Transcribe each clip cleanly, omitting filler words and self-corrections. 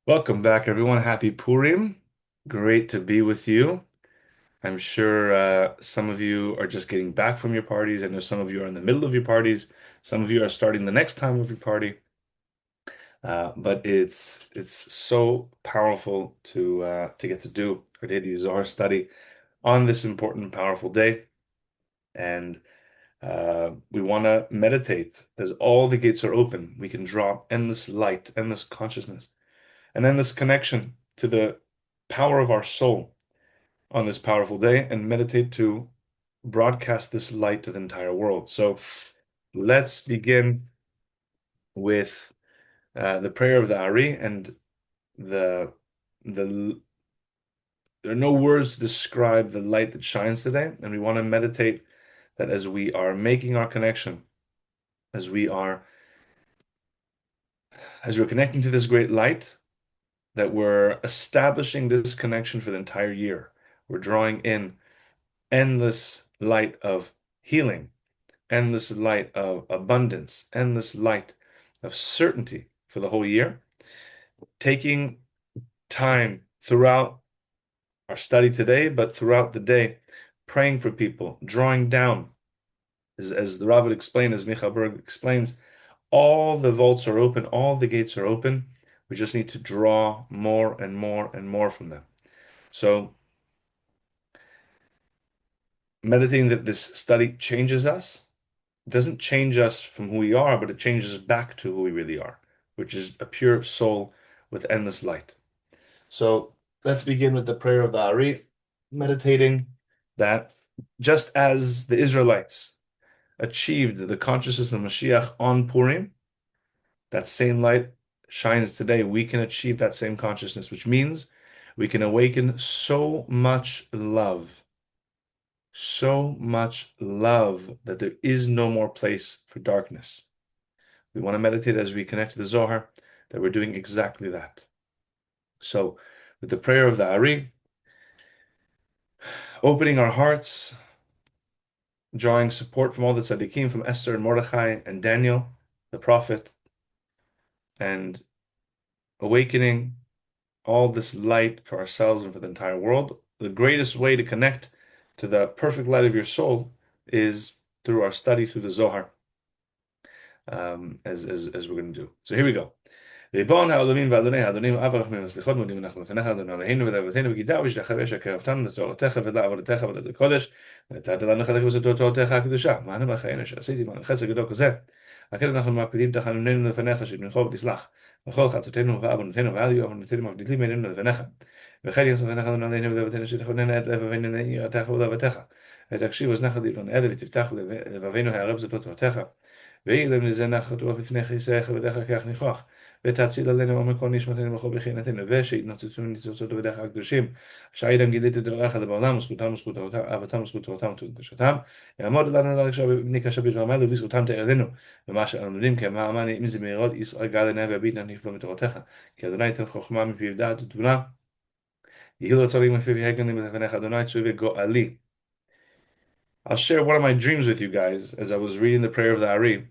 Welcome back, everyone. Happy Purim. Great to be with you. I'm sure some of you are just getting back from your parties. I know some of you are in the middle of your parties. Some of you are starting the next time of your party. But it's so powerful to get to do our daily Zohar study on this important, powerful day. And we want to meditate as all the gates are open. We can draw endless light, endless consciousness, and endless connection to the power of our soul on this powerful day and meditate to broadcast this light to the entire world. So let's begin with the prayer of the Ari and the the there are no words to describe the light that shines today, and we want to meditate that as we are making our connection, as we are as we're connecting to this great light, that we're establishing this connection for the entire year. We're drawing in endless light of healing, endless light of abundance, endless light of certainty for the whole year. Taking time throughout our study today, but throughout the day, praying for people, drawing down, as the Rav would explain, as Micha Berg explains, all the vaults are open, all the gates are open. We just need to draw more and more and more from them. So, meditating that this study changes us, doesn't change us from who we are, but it changes us back to who we really are, which is a pure soul with endless light. So let's begin with the prayer of the Ari, meditating that just as the Israelites achieved the consciousness of Mashiach on Purim, that same light shines today. We can achieve that same consciousness, which means we can awaken so much love that there is no more place for darkness. We want to meditate as we connect to the Zohar, that we're doing exactly that. So, with the prayer of the Ari, opening our hearts, drawing support from all the tzaddikim, from Esther and Mordechai and Daniel, the prophet, and awakening all this light for ourselves and for the entire world. The greatest way to connect to the perfect light of your soul is through our study through the Zohar, as we're going to do. So here we go. ריבון העולמים ואדוני האדונים אב הרחמים והסליחות מודים אנחנו לפניך אדוני אלוהינו ולאבותינו בגידה ובשתחווה שקרבתנו לתורתך ולעבודתך ולעבודת קודש ונתת לנו לחלק בסוד הקדושה מענו בחיינו שעשיתי מענו חסד גדול כזה. לכן אנחנו מקפידים תחנוננו לפניך שתמחל ותסלח וכל חטאותינו ועוונותינו ואל יהיו עוונותינו מבדילים בינינו לבניך וכן יעשו לפניך אדוני אלוהינו ולאבותינו שתכונן את לבבינו ליראתך ולאהבתך ותקשיב אוזנך לדברי אלה ותפתח לבבינו הערב בסוד תורתך ויהי לנו לזה נחת רוח לפני כיסאך ודרך כך ניחוח ותציל עלינו עומק כל נשמתנו וכל בחינתנו ושיתנוצצו ניצוצות בדרך הקדושים אשר איתם גילית את דבריך בעולם וזכותם וזכות אהבתם וזכות תורתם ותורתם יעמוד לנו בני קשה בדבר מעלה ובזכותם תארנו ומה שאנו לומדים כמאמר אם זה מהירות ישראל גל עיניו ויביט נפלא מתורתך כי אדוני ייתן חוכמה מפיו דעת ותבונה יהי רצון מפיו יגן לפניך אדוני צוי וגואלי. I'll share one of my dreams with you guys as I was reading the prayer of the Ari.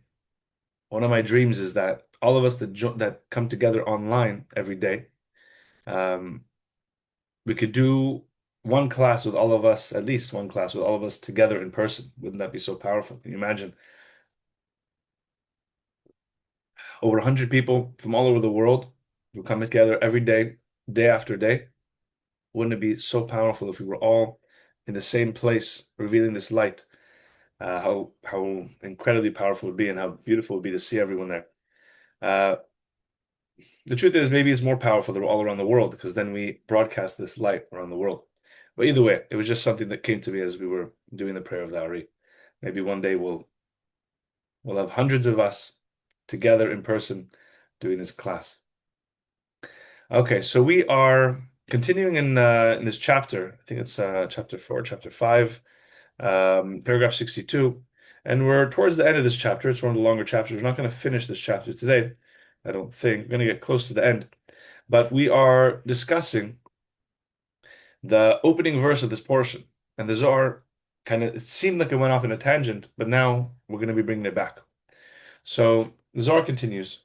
One of my dreams is that all of us that come together online every day, um, we could do one class with all of us, at least one class with all of us together in person. Wouldn't that be so powerful? Can you imagine? Over 100 people from all over the world who come together every day, day after day. Wouldn't it be so powerful if we were all in the same place, revealing this light? How incredibly powerful it would be, and how beautiful it would be to see everyone there. Uh, The truth is, maybe it's more powerful that we're all around the world because then we broadcast this light around the world. But either way, it was just something that came to me as we were doing the prayer of the Ari. Maybe one day we'll have hundreds of us together in person doing this class. Okay, so we are continuing in this chapter. I think it's chapter 4, chapter 5, paragraph 62. And we're towards the end of this chapter. It's one of the longer chapters. We're not going to finish this chapter today, I don't think. We're going to get close to the end. But we are discussing the opening verse of this portion. And the Zohar it seemed like it went off in a tangent, but now we're going to be bringing it back. So the Zohar continues.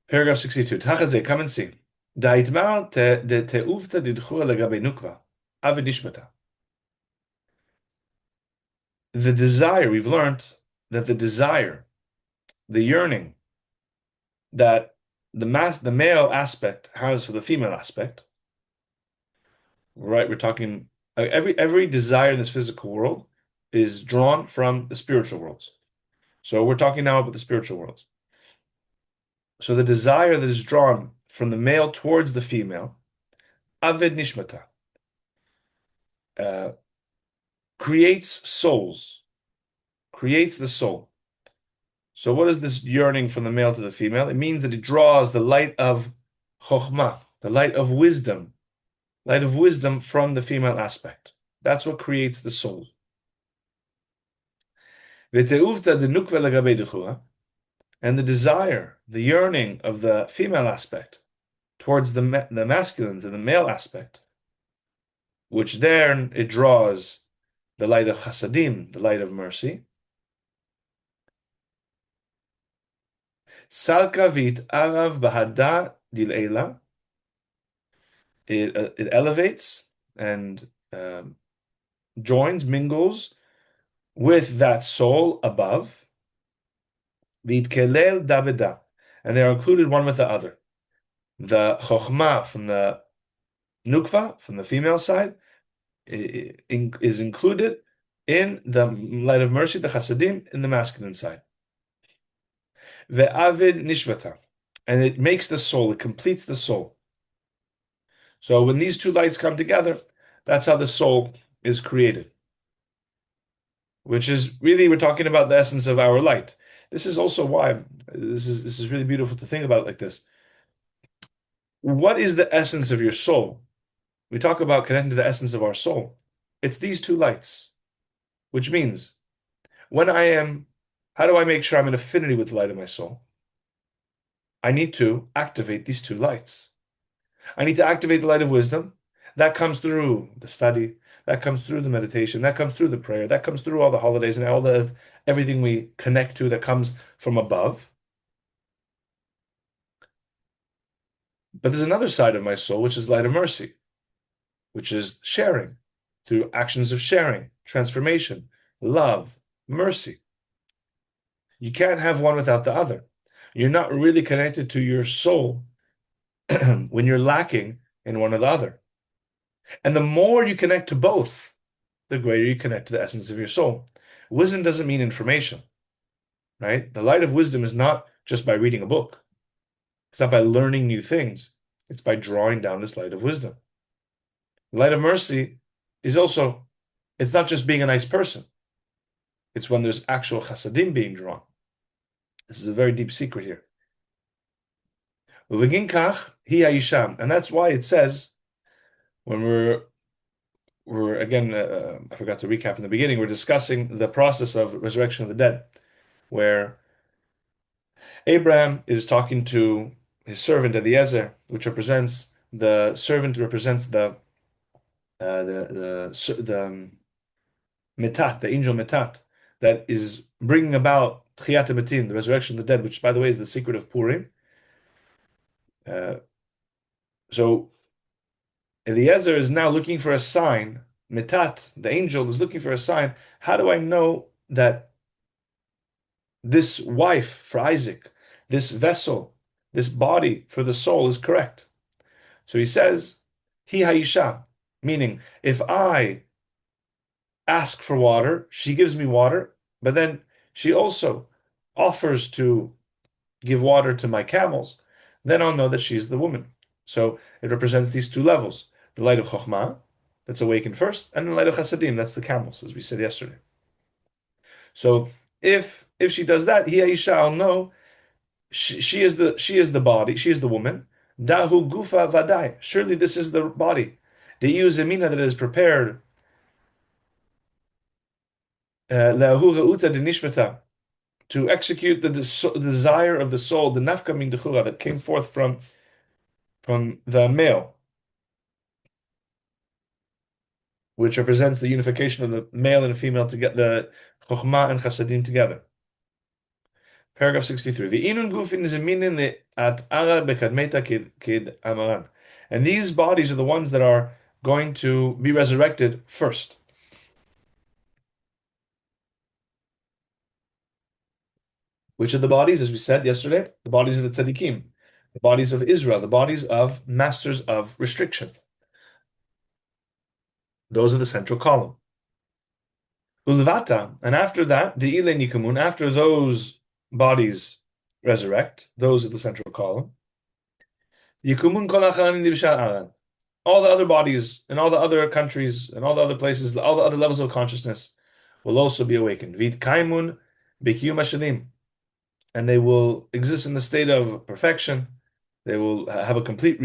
Paragraph 62. Tachaze, come and see. Da'itmar de te'uvta didchura legabe nukva. Avid nishmata. The desire, we've learned that the desire, the yearning that the male aspect has for the female aspect, right? We're talking every desire in this physical world is drawn from the spiritual worlds. So we're talking now about the spiritual worlds. So the desire that is drawn from the male towards the female, Aved Nishmata, uh, creates souls, creates the soul. So what is this yearning from the male to the female? It means that it draws the light of Chokhmah, the light of wisdom from the female aspect. That's what creates the soul. And the desire, the yearning of the female aspect towards the masculine, to the male aspect, which then it draws the light of chasadim, the light of mercy. Salkavit arav bahada dilela. It elevates and joins, mingles with that soul above. Vitkelel davida, and they are included one with the other. The chokhmah from the nukva, from the female side, is included in the light of mercy, the chasadim, in the masculine side. Ve'avid nishvata, and it makes the soul, it completes the soul. So when these two lights come together, that's how the soul is created. Which is really, we're talking about the essence of our light. This is also why this is really beautiful to think about it like this. What is the essence of your soul? We talk about connecting to the essence of our soul. It's these two lights, which means how do I make sure I'm in affinity with the light of my soul? I need to activate these two lights. I need to activate the light of wisdom. That comes through the study. That comes through the meditation. That comes through the prayer. That comes through all the holidays and everything we connect to that comes from above. But there's another side of my soul, which is light of mercy, which is sharing through actions of sharing, transformation, love, mercy. You can't have one without the other. You're not really connected to your soul when you're lacking in one or the other. And the more you connect to both, the greater you connect to the essence of your soul. Wisdom doesn't mean information, right? The light of wisdom is not just by reading a book. It's not by learning new things. It's by drawing down this light of wisdom. The light of mercy is also, it's not just being a nice person. It's when there's actual chasadim being drawn. This is a very deep secret here. And that's why it says, when we're again, I forgot to recap in the beginning, we're discussing the process of resurrection of the dead, where Abraham is talking to his servant Eliezer, which represents the servant represents the metat, the angel metat, that is bringing about tchiyat metim, the resurrection of the dead, which, by the way, is the secret of Purim. So Eliezer is now looking for a sign. Metat, the angel, is looking for a sign. How do I know that this wife for Isaac, this vessel, this body for the soul is correct? So he says, Hi Haisha, meaning if I ask for water, she gives me water, but then she also offers to give water to my camels, then I'll know that she's the woman. So it represents these two levels: the light of Chokhmah, that's awakened first, and the light of Chasadim, that's the camels, as we said yesterday. So if she does that, Hi Aisha, I'll know she is the body, she is the woman. Dahu gufa vadai. Surely this is the body. The zemina that is prepared. Le'ahu reuta denishmata, to execute the desire of the soul, the nafka min dechura, that came forth from the male, which represents the unification of the male and female to get the chokhmah and chasadim together. Paragraph 63. V'inun gufin zeminin at ara bekadmeta kid amaran. And these bodies are the ones that are going to be resurrected first. Which are the bodies, as we said yesterday? The bodies of the tzaddikim, the bodies of Israel, the bodies of masters of restriction. Those are the central column. Ulvata, and after that, the ile nikamun, after those bodies resurrect, those are the central column. Yikumun kol acharan nivshal aran. All the other bodies in all the other countries and all the other places, all the other levels of consciousness will also be awakened. Vid kaimun b'kiyum hashalim, and they will exist in the state of perfection. They will have a complete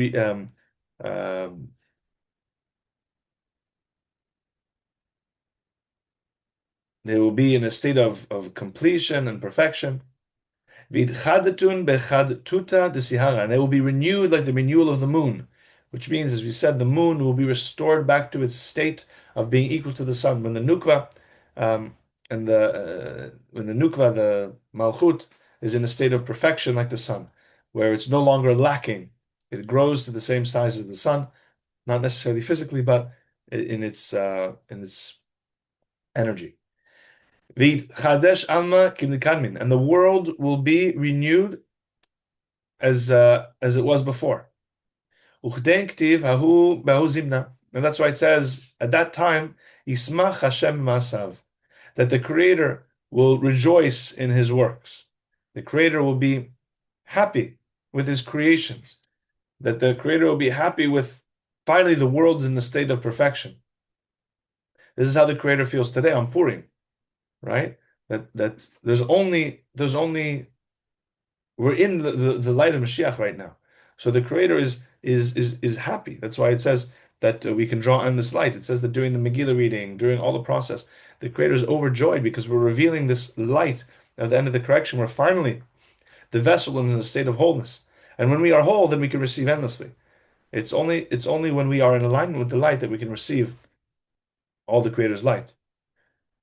they will be in a state of completion and perfection. V'itchadetun bechadtuta desihara, and they will be renewed like the renewal of the moon, which means, as we said, the moon will be restored back to its state of being equal to the sun. When the nukva, the malchut is in a state of perfection like the sun, where it's no longer lacking. It grows to the same size as the sun, not necessarily physically, but in its energy. V'chadesh alma kimnikadmin, and the world will be renewed as it was before. Uchdein ktiv hahu bahu zimna, and that's why it says at that time Yismach Hashem masav, that the Creator will rejoice in His works. The Creator will be happy with His creations. That the Creator will be happy with finally the world's in the state of perfection. This is how the Creator feels today on Purim, right? That there's only we're in the light of Mashiach right now. So the Creator is happy. That's why it says that we can draw on this light. It says that during the Megillah reading, during all the process, the Creator is overjoyed because we're revealing this light at the end of the correction, where finally the vessel is in a state of wholeness. And when we are whole, then we can receive endlessly. It's only when we are in alignment with the light that we can receive all the Creator's light.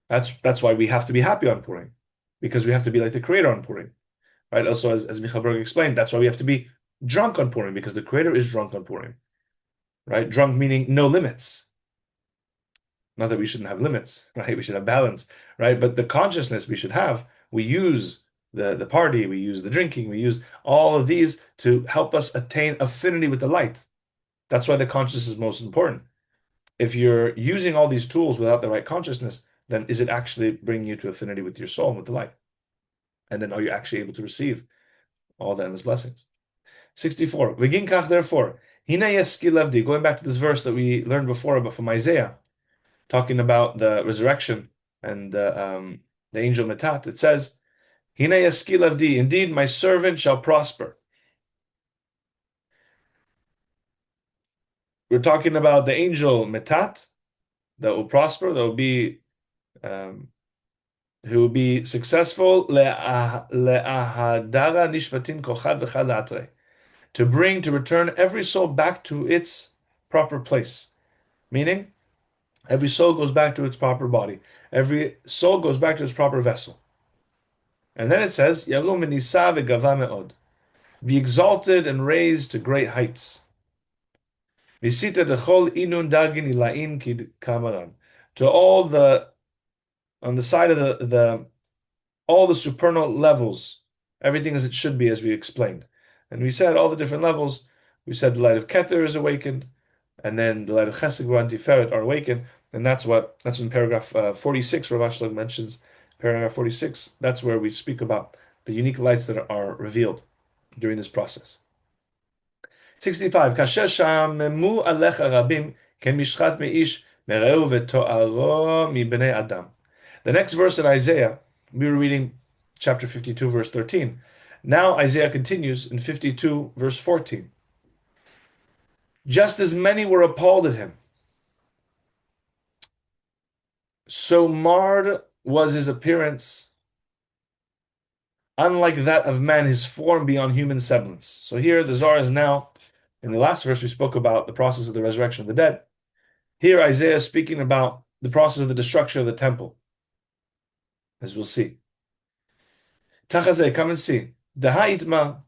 That's why we have to be happy on Purim, because we have to be like the Creator on Purim. Right? Also, as Michael Berg explained, that's why we have to be drunk on Purim, because the Creator is drunk on Purim. Right? Drunk meaning no limits. Not that we shouldn't have limits, right? We should have balance, right? But the consciousness we should have, we use the party, we use the drinking, we use all of these to help us attain affinity with the light. That's why the consciousness is most important. If you're using all these tools without the right consciousness, then is it actually bringing you to affinity with your soul and with the light? And then are you actually able to receive all the endless blessings? 64. V'ginkach, therefore, hina yeski levdi, going back to this verse that we learned before, but from Isaiah, talking about the resurrection and the angel Metat, it says, hina yeski levdi, indeed my servant shall prosper. We're talking about the angel Metat that will prosper, that will be who will be successful to return every soul back to its proper place. Meaning, every soul goes back to its proper body. Every soul goes back to its proper vessel. And then it says, be exalted and raised to great heights. To all the, on the side of all the supernal levels, everything as it should be, as we explained. And we said all the different levels. We said the light of Keter is awakened, and then the light of Chesed, Gvura, and Tiferet are awakened. And that's in paragraph 46, where Vayeshev mentions paragraph 46. That's where we speak about the unique lights that are revealed during this process. 65. Kasher shamemu alecha rabim ken mishchat meish mereu v'to'aro mibnei adam. The next verse in Isaiah, we were reading chapter 52, verse 13. Now Isaiah continues in 52, verse 14. Just as many were appalled at him, so marred was his appearance, unlike that of man, his form beyond human semblance. So here the Zohar is now, in the last verse we spoke about the process of the resurrection of the dead. Here Isaiah is speaking about the process of the destruction of the temple, as we'll see. Tachazeh, come and see. Daha'itma,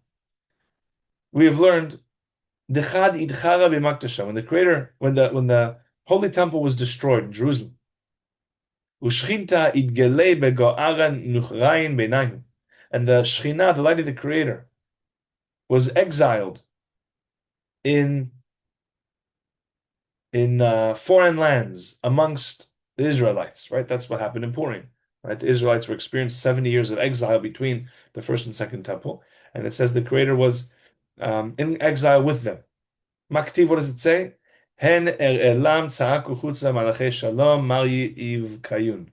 we have learned Dechad idchara b'makdasha, when the Creator, when the Holy Temple was destroyed in Jerusalem. Ushchinta idgelei bego'aran nuchrayin beinayim, and the Shechina, the light of the Creator, was exiled in foreign lands amongst the Israelites. Right, that's what happened in Purim. Right, the Israelites were experienced 70 years of exile between the first and second temple, and it says the Creator was in exile with them. Maktiv, what does it say? Hen elam tza'aku chutza malachei shalom mar yivkayun.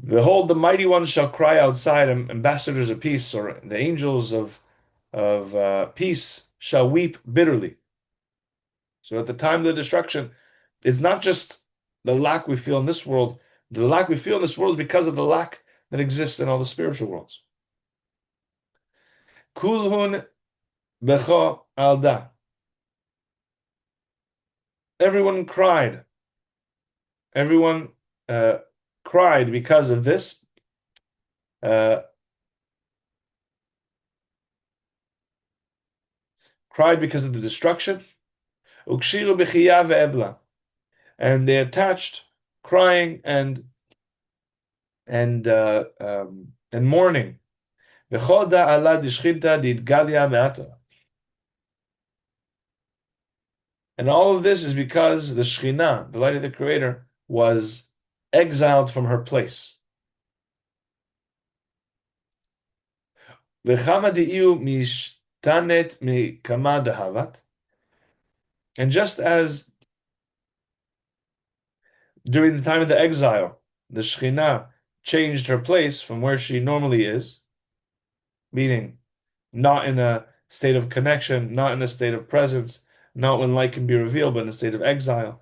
Behold, the mighty ones shall cry outside, ambassadors of peace, or the angels of peace shall weep bitterly. So at the time of the destruction, it's not just the lack we feel in this world. The lack we feel in this world is because of the lack that exists in all the spiritual worlds. Kulhun becho alda. Everyone cried. Everyone cried because of this. Cried because of the destruction. Ukshiru b'chiya ve'ebla. And they attached crying and mourning. V'chol da'ala dishchinta didgalia me'ata. And all of this is because the Shekhinah, the light of the Creator, was exiled from her place. V'chama di'iu mishtanet mikama dahavat. And just as during the time of the exile, the Shekhinah changed her place from where she normally is, meaning not in a state of connection, not in a state of presence, not when light can be revealed, but in a state of exile.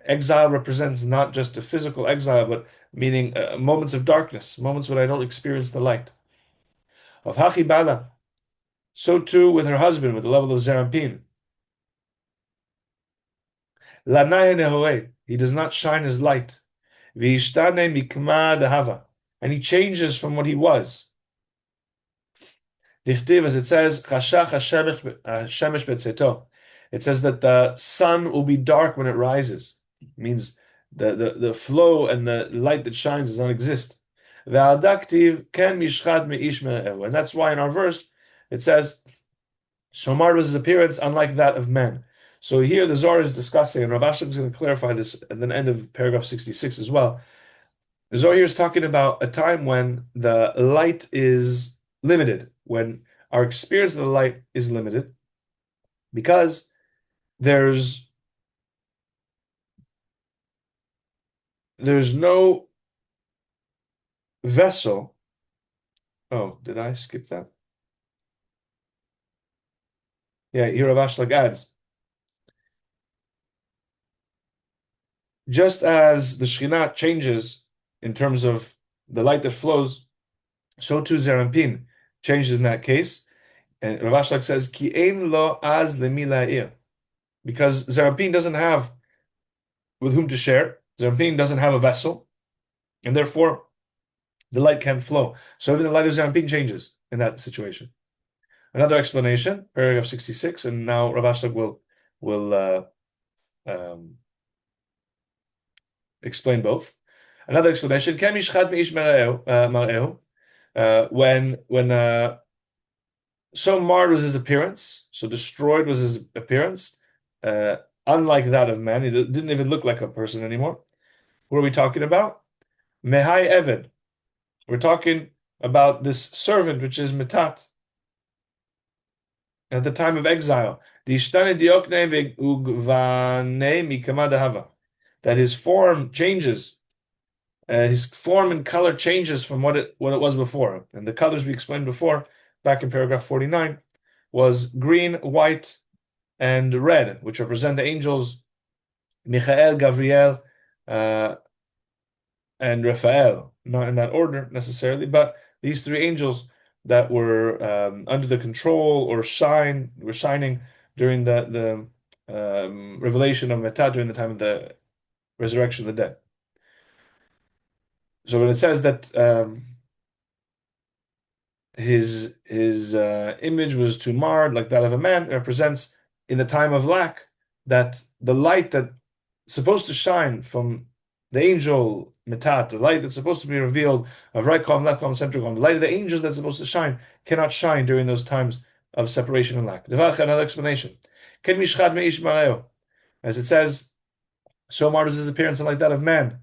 Exile represents not just a physical exile, but meaning moments of darkness, moments when I don't experience the light. Of Hachi Bala, so too with her husband, with the level of Zerampin. Lanaya Nehore, he does not shine his light. V'ishtane mikma dehava, and he changes from what he was. Dichtiv, as it says, Chashach Hashemesh betzeto. It says that the sun will be dark when it rises. It means the flow and the light that shines does not exist. Ve'adaktiv ken mishchad me'ish me'ehu. And that's why in our verse it says, Shomar was his appearance unlike that of men. So here the Zohar is discussing, and Rav Ashley is going to clarify this at the end of paragraph 66 as well. The Zohar here is talking about a time when the light is limited, when our experience of the light is limited, because there's no vessel. Oh, did I skip that? Yeah, here Rav Ashlag adds, just as the Shekhinah changes in terms of the light that flows, so too Zerampin changes in that case. And Rav Ashlag says, Ki ein lo az lemi la'ir, because Zerampin doesn't have with whom to share. Zerampin doesn't have a vessel, and therefore the light can't flow. So even the light of Zerampin changes in that situation. Another explanation, paragraph 66, and now Rav Ashlag will explain both. Another explanation, Ken mishchad meish mar'ehu, when so marred was his appearance, so destroyed was his appearance, unlike that of man. He didn't even look like a person anymore. What are we talking about? Mehai Eved. We're talking about this servant, which is Metat, at the time of exile. That his form changes, his form and color changes from what it was before. And the colors we explained before, back in paragraph 49, was green, white, and red, which represent the angels Michael, Gabriel, and Raphael. Not in that order necessarily, but these three angels that were under the control or were shining during the revelation of Metat, during the time of the resurrection of the dead. So when it says that his image was too marred, like that of a man. It represents in the time of lack that the light that's supposed to shine from the angel Metat, the light that's supposed to be revealed of right column, left column, central column, the light of the angels that's supposed to shine cannot shine during those times of separation and lack. Another explanation. As it says, so marred is his appearance and like that of man.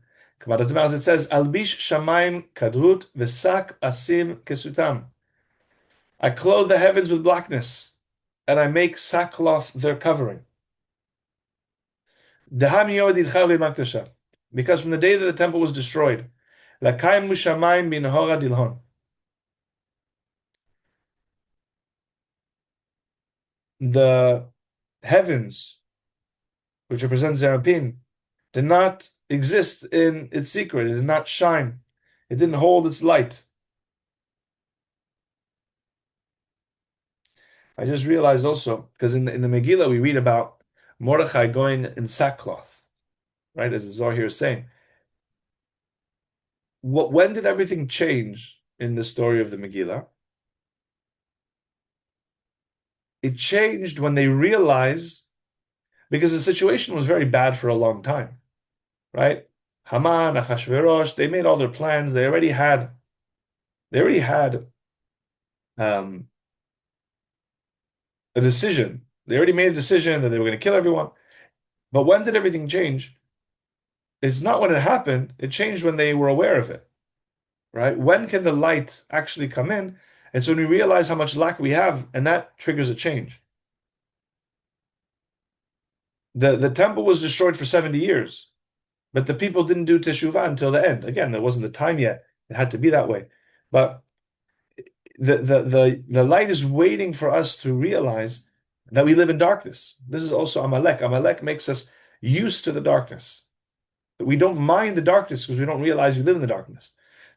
As it says, Albish Shamaim Kadrut Vesak Asim Kesutam. I clothe the heavens with blackness, and I make sackcloth their covering. Because from the day that the temple was destroyed, the heavens, which represents Zerapin, did not exist in its secret. It did not shine. It didn't hold its light. I just realized also, because in the Megillah we read about Mordechai going in sackcloth, right? As the Zohar here is saying. When did everything change in the story of the Megillah? It changed when they realized, because the situation was very bad for a long time, right? Haman, Achashverosh, they made all their plans. They already had um, a decision. They already made a decision that they were going to kill everyone. But when did everything change? It's not when it happened. It changed when they were aware of it, right? When can the light actually come in? It's when we realize how much lack we have, and that triggers a change. The temple was destroyed for 70 years, but the people didn't do teshuvah until the end. Again, there wasn't the time yet. It had to be that way. But the light is waiting for us to realize that we live in darkness. This is also Amalek. Amalek makes us used to the darkness. That we don't mind the darkness because we don't realize we live in the darkness.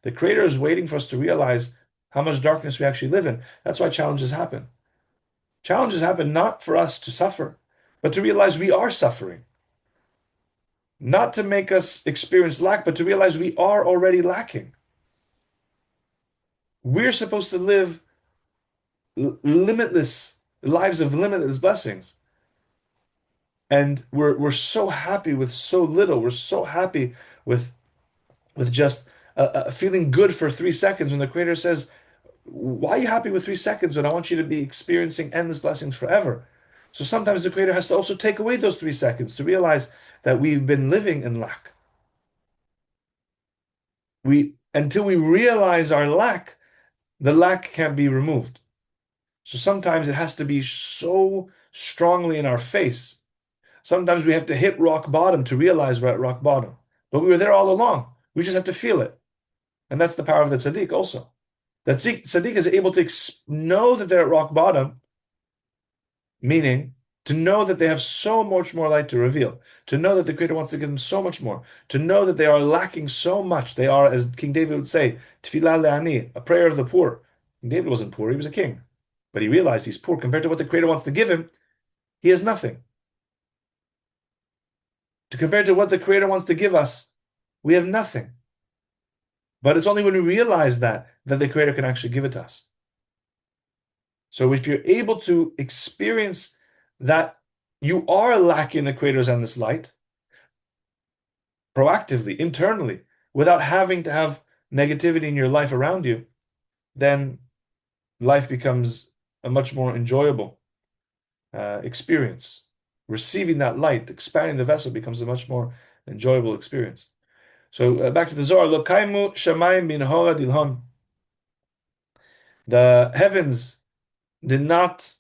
The Creator is waiting for us to realize how much darkness we actually live in. That's why challenges happen. Challenges happen not for us to suffer, but to realize we are suffering. Not to make us experience lack, but to realize we are already lacking. We're supposed to live limitless lives of limitless blessings. And we're so happy with so little. We're so happy with just feeling good for 3 seconds when the Creator says, why are you happy with 3 seconds when I want you to be experiencing endless blessings forever? So sometimes the Creator has to also take away those 3 seconds to realize that we've been living in lack. Until we realize our lack, the lack can't be removed. So sometimes it has to be so strongly in our face. Sometimes we have to hit rock bottom to realize we're at rock bottom. But we were there all along. We just have to feel it. And that's the power of the tzaddik also. That tzaddik is able to know that they're at rock bottom, meaning to know that they have so much more light to reveal, to know that the Creator wants to give them so much more, to know that they are lacking so much. They are, as King David would say, tefillah le'ani, a prayer of the poor. King David wasn't poor, he was a king. But he realized he's poor compared to what the Creator wants to give him. He has nothing. Compared to what the Creator wants to give us, we have nothing. But it's only when we realize that the Creator can actually give it to us. So if you're able to experience that you are lacking the Creator's endless light, proactively, internally, without having to have negativity in your life around you, then life becomes a much more enjoyable experience. Receiving that light, expanding the vessel becomes a much more enjoyable experience. So back to the Zohar. Lokaimu shamayim bin hora dilhon. The heavens did not,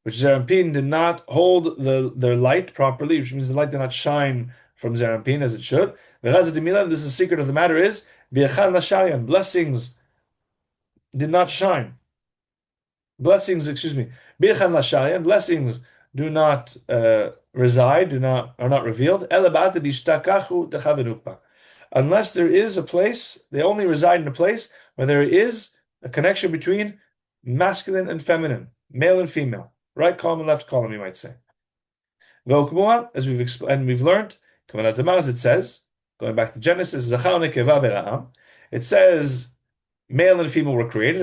which Zerampin did not hold their light properly, which means the light did not shine from Zerampin as it should. This is the secret of the matter is, blessings did not shine. Blessings, excuse me, blessings do not reside, are not revealed. Unless there is a place, they only reside in a place where there is a connection between masculine and feminine, male and female, right column and left column, you might say. As we've explained, we've learned, as it says, going back to Genesis, it says Male and female were created.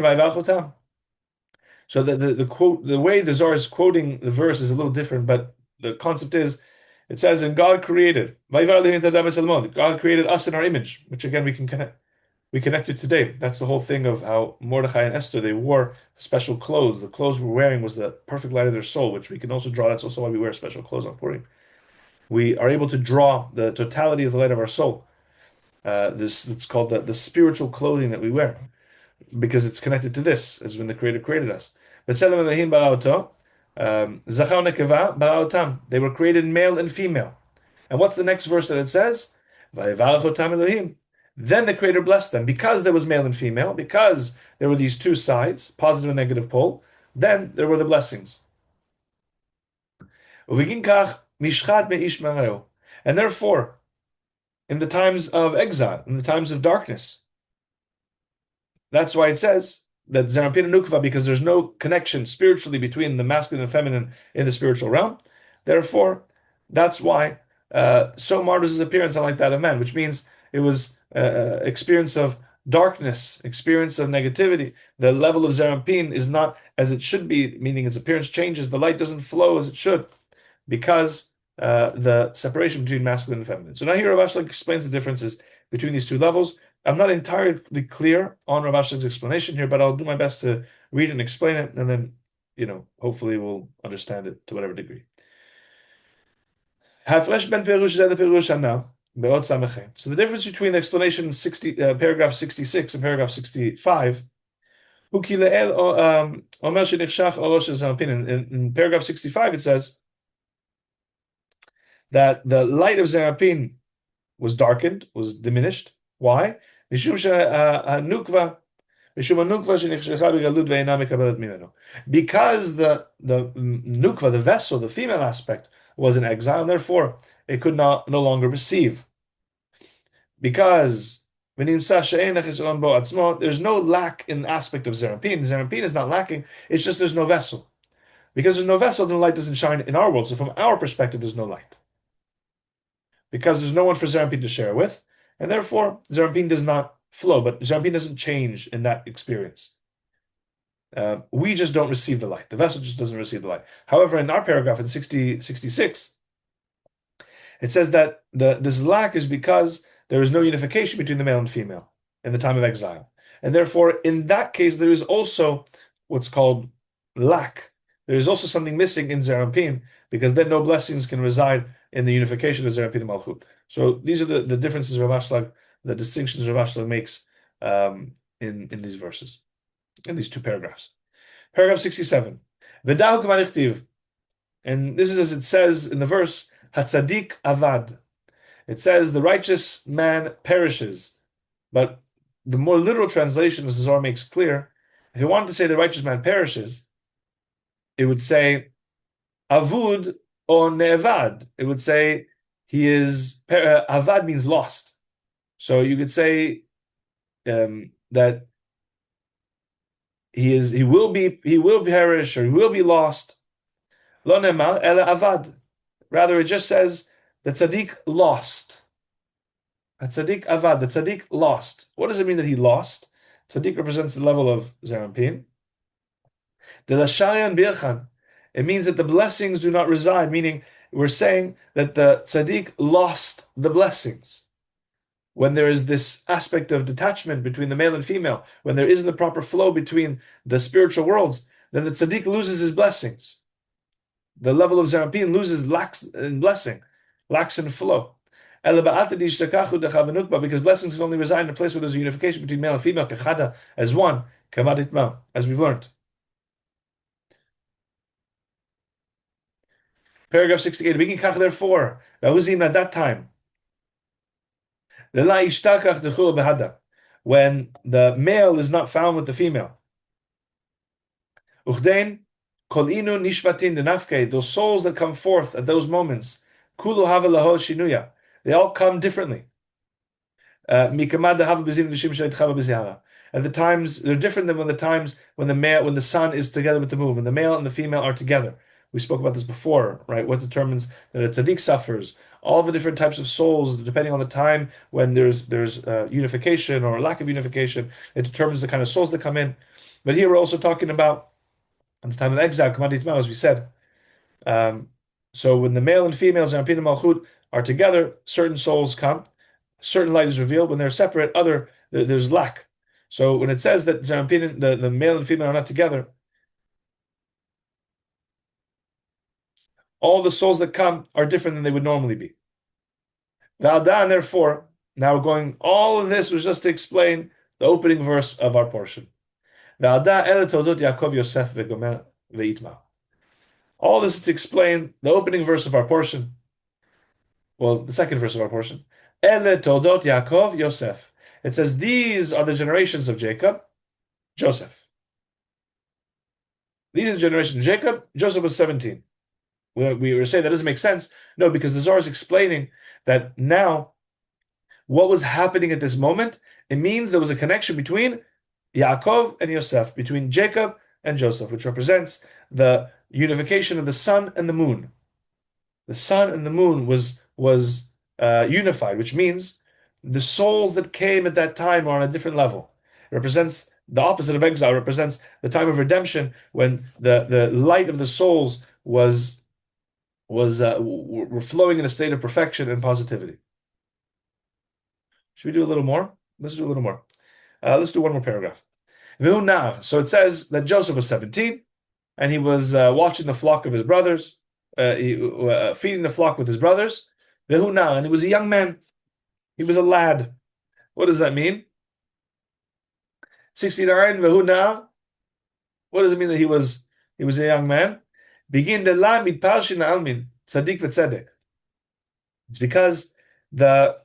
So the quote, the way the Zohar is quoting the verse is a little different, but the concept is, it says, "And God created." God created us in our image, which again we connected today. That's the whole thing of how Mordechai and Esther, they wore special clothes. The clothes we're wearing was the perfect light of their soul, which we can also draw. That's also why we wear special clothes on Purim. We are able to draw the totality of the light of our soul. This it's called the spiritual clothing that we wear, because it's connected to this, as when the Creator created us. They were created male and female. And what's the next verse that it says? Then the Creator blessed them. Because there was male and female, because there were these two sides, positive and negative pole, then there were the blessings. And therefore, in the times of exile, in the times of darkness, that's why it says that Zerampin and Nukva, because there's no connection spiritually between the masculine and feminine in the spiritual realm. Therefore, that's why so marred was his appearance, unlike that of men, which means it was experience of darkness, experience of negativity. The level of Zerampin is not as it should be, meaning its appearance changes. The light doesn't flow as it should, because the separation between masculine and feminine. So now here Rav Ashlag explains the differences between these two levels. I'm not entirely clear on Rav Ashlag's explanation here, but I'll do my best to read it and explain it, and then, hopefully we'll understand it to whatever degree. So the difference between the explanation paragraph 66 and paragraph 65. In paragraph 65 it says that the light of Zerapin was darkened, was diminished. Why? Because the nukva, the vessel, the female aspect, was in exile, and therefore it could no longer receive. Because there's no lack in the aspect of Zerampin. Zerampin is not lacking, it's just there's no vessel. Because there's no vessel, then the light doesn't shine in our world. So from our perspective, there's no light. Because there's no one for Zerampin to share with, and therefore Zerampin does not flow, but Zerampin doesn't change in that experience. We just don't receive the light. The vessel just doesn't receive the light. However, in our paragraph in 66, it says that this lack is because there is no unification between the male and female in the time of exile. And therefore, in that case, there is also what's called lack. There is also something missing in Zerampin, because then no blessings can reside in the unification of Zerampin and Malchut. So these are the differences Rav Ashlag, the distinctions Rav Ashlag makes in these verses, in these two paragraphs. Paragraph 67. V'dahu k'man ichtiv. And this is as it says in the verse, Hatzadik avad. It says the righteous man perishes. But the more literal translation, as the Zohar makes clear, if you wanted to say the righteous man perishes, it would say avud or ne'avad. It would say he is avad means lost. So you could say that he will perish, or he will be lost. Lo ne'mar ela avad. Rather, it just says the tzaddik lost. The tzaddik avad, the tzaddik lost. What does it mean that he lost? Tzaddik represents the level of Zerampin. The lashayan birchan. It means that the blessings do not reside, meaning we're saying that the tzaddik lost the blessings. When there is this aspect of detachment between the male and female, when there isn't the proper flow between the spiritual worlds, then the tzaddik loses his blessings. The level of Zerampin lacks in blessing, lacks in flow. Because blessings can only reside in a place where there's a unification between male and female, as one, as we've learned. Paragraph 68. Therefore, at that time, when the male is not found with the female, those souls that come forth at those moments, they all come differently. At the times, they're different than when the times when the sun is together with the moon, when the male and the female are together. We spoke about this before, right? What determines that a tzaddik suffers? All the different types of souls, depending on the time when there's unification or lack of unification, it determines the kind of souls that come in. But here we're also talking about at the time of exile, Kamadi Tmah, as we said. Um, so when the male and females and Ampin and Malchut are together, certain souls come, certain light is revealed. When they're separate, there's lack. So when it says that the male and female are not together, all the souls that come are different than they would normally be. And therefore, now we're going, all of this was just to explain the opening verse of our portion. Yaakov Yosef ve'itma. All this is to explain the opening verse of our portion. Well, the second verse of our portion. Ele toldot Yaakov Yosef. It says, these are the generations of Jacob, Joseph. These are the generations of Jacob. Joseph was 17. We were saying that doesn't make sense. No, because the Zohar is explaining that now what was happening at this moment, it means there was a connection between Yaakov and Yosef, between Jacob and Joseph, which represents the unification of the sun and the moon. The sun and the moon was unified, which means the souls that came at that time are on a different level. It represents the opposite of exile, represents the time of redemption when the light of the souls were flowing in a state of perfection and positivity. Should we do a little more? Let's do a little more. Let's do one more paragraph. So it says that Joseph was 17, and he was watching the flock of his brothers, feeding the flock with his brothers. And he was a young man. He was a lad. What does that mean? 69, Vehuna. What does it mean that he was a young man? Begin the la mit parshin almin, tzaddik v'tzedek. It's because the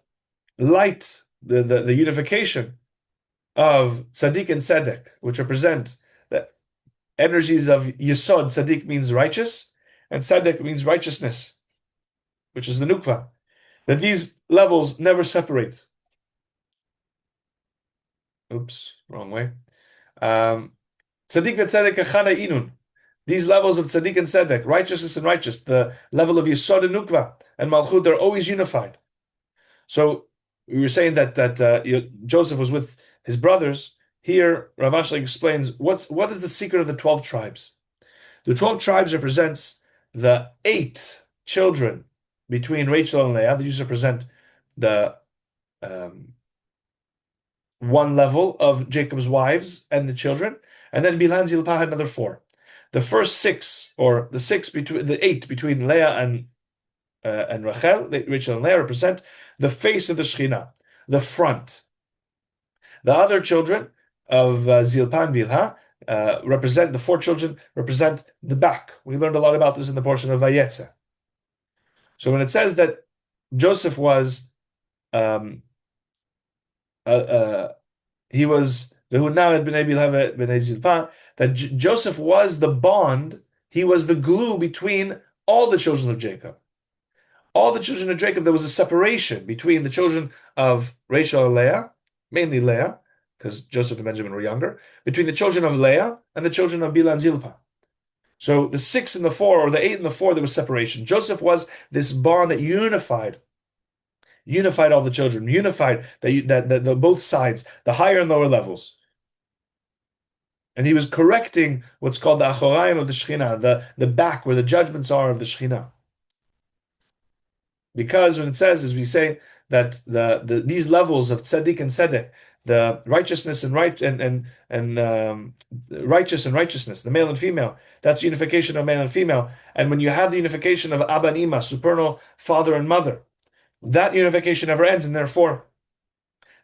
light, the unification of tzaddik and tzedek, which represent the energies of yesod. Tzaddik means righteous, and tzedek means righteousness, which is the nukva. That these levels never separate. Oops, wrong way. Tzaddik v'tzedek echana inun. These levels of tzaddik and tzedek, righteousness and righteous, the level of yesod and nukva and malchut, they're always unified. So we were saying that Joseph was with his brothers. Here, Rav Ashlag explains what is the secret of the 12 tribes. The 12 tribes represents the 8 children between Rachel and Leah. These represent the one level of Jacob's wives and the children, and then Bilhan Zilpah had another 4. The first 6, or the 8 between Leah and Rachel and Leah, represent the face of the Shekhinah, the front. The other children of Zilpah and Bilhah represent, the 4 children represent the back. We learned a lot about this in the portion of Vayeshev. So when it says that Joseph was, he was that Joseph was the bond, he was the glue between all the children of Jacob. All the children of Jacob, there was a separation between the children of Rachel and Leah, mainly Leah, because Joseph and Benjamin were younger, between the children of Leah and the children of Bilhah and Zilpah. So the 6 and the 4, or the 8 and the 4, there was separation. Joseph was this bond that unified all the children, unified the both sides, the higher and lower levels. And he was correcting what's called the achoraim of the Shekhinah, the back where the judgments are of the Shekhinah. Because when it says, as we say, that these levels of tzaddik and tzedek, the righteousness and righteous and righteousness, the male and female, that's unification of male and female. And when you have the unification of Abba and Ima, supernal father and mother, that unification never ends, and therefore,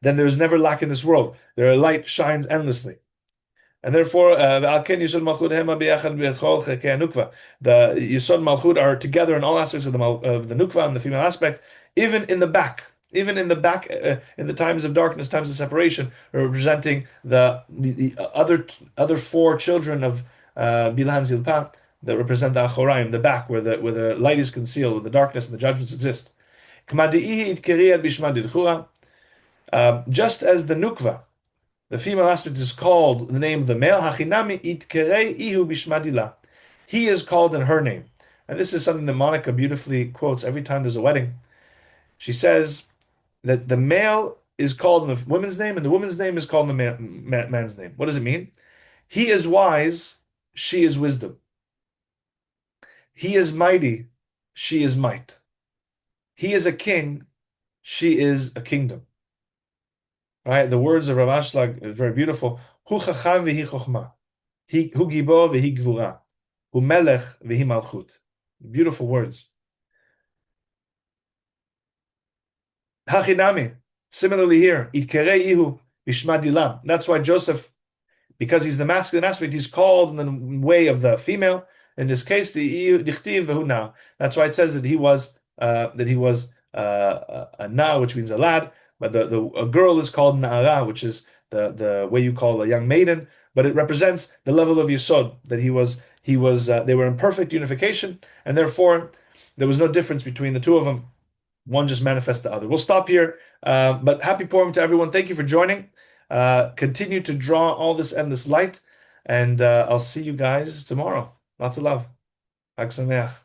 then there is never lack in this world. Their light shines endlessly. And therefore, the Yisod Malchut are together in all aspects of the Nukva and the female aspect, even in the back, in the times of darkness, times of separation, representing the other 4 children of Bilhah and Zilpah that represent the Achoraim, the back, where the light is concealed, where the darkness and the judgments exist. Just as the Nukva, the female aspect, is called the name of the male, he is called in her name. And this is something that Monica beautifully quotes every time there's a wedding. She says that the male is called in the woman's name, and the woman's name is called in the man's name. What does it mean? He is wise, she is wisdom. He is mighty, she is might. He is a king, she is a kingdom. Right? The words of Rav Ashlag are very beautiful. Hu chacham v'hi chochma. Hu gibor v'hi gvura. Hu melech v'hi malchut. Beautiful words. Hachinami. Similarly here, itkere ihu bishma dilam. That's why Joseph, because he's the masculine aspect, he's called in the way of the female. In this case, the dichtiv v'hu na. That's why it says that he was a na, which means a lad, but a girl is called na'ara, which is the way you call a young maiden, but it represents the level of yesod, that they were in perfect unification, and therefore there was no difference between the two of them. One just manifests the other. We'll stop here, but happy Purim to everyone. Thank you for joining. Continue to draw all this endless light, and I'll see you guys tomorrow. Lots of love. Chag Sameach.